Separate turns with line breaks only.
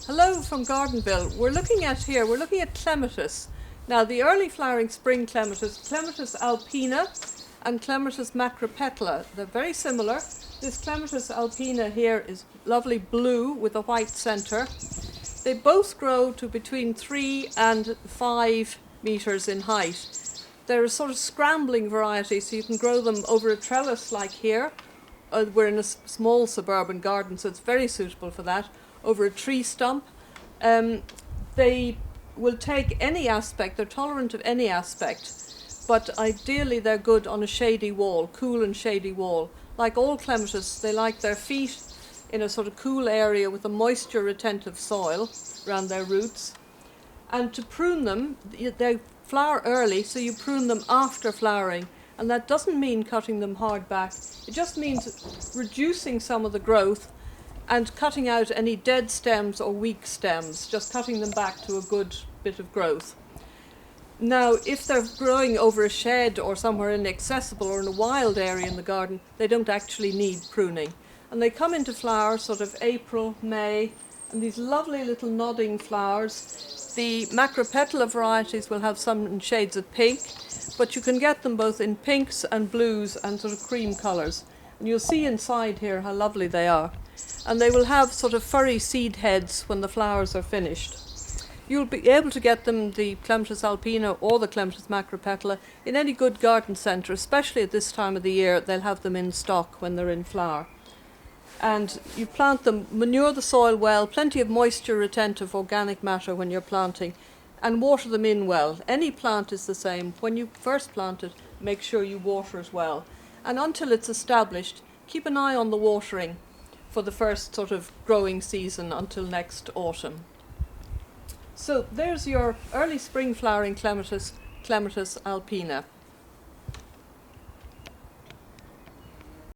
Hello from Gardenville. We're looking at Clematis. Now the early flowering spring Clematis alpina and Clematis macropetela, they're very similar. This Clematis alpina here is lovely blue with a white centre. They both grow to between 3 and 5 metres in height. They're a sort of scrambling variety, so you can grow them over a trellis like here. We're in a small suburban garden, so it's very suitable for that. Over a tree stump. They will take any aspect, they're tolerant of any aspect, but ideally they're good on a shady wall, cool and shady wall. Like all Clematis, they like their feet in a sort of cool area with a moisture retentive soil around their roots. And to prune them, they flower early, so you prune them after flowering. And that doesn't mean cutting them hard back, it just means reducing some of the growth and cutting out any dead stems or weak stems, just cutting them back to a good bit of growth. Now, if they're growing over a shed or somewhere inaccessible or in a wild area in the garden, they don't actually need pruning. And they come into flower sort of April, May, and these lovely little nodding flowers. The macropetela varieties will have some in shades of pink, but you can get them both in pinks and blues and sort of cream colours. And you'll see inside here how lovely they are. And they will have sort of furry seed heads when the flowers are finished. You'll be able to get them, the Clematis alpina or the Clematis macropetela, in any good garden centre, especially at this time of the year. They'll have them in stock when they're in flower. And you plant them, manure the soil well, plenty of moisture retentive organic matter when you're planting, and water them in well. Any plant is the same. When you first plant it, make sure you water it well. And until it's established, keep an eye on the watering for the first sort of growing season until next autumn. So there's your early spring flowering Clematis alpina.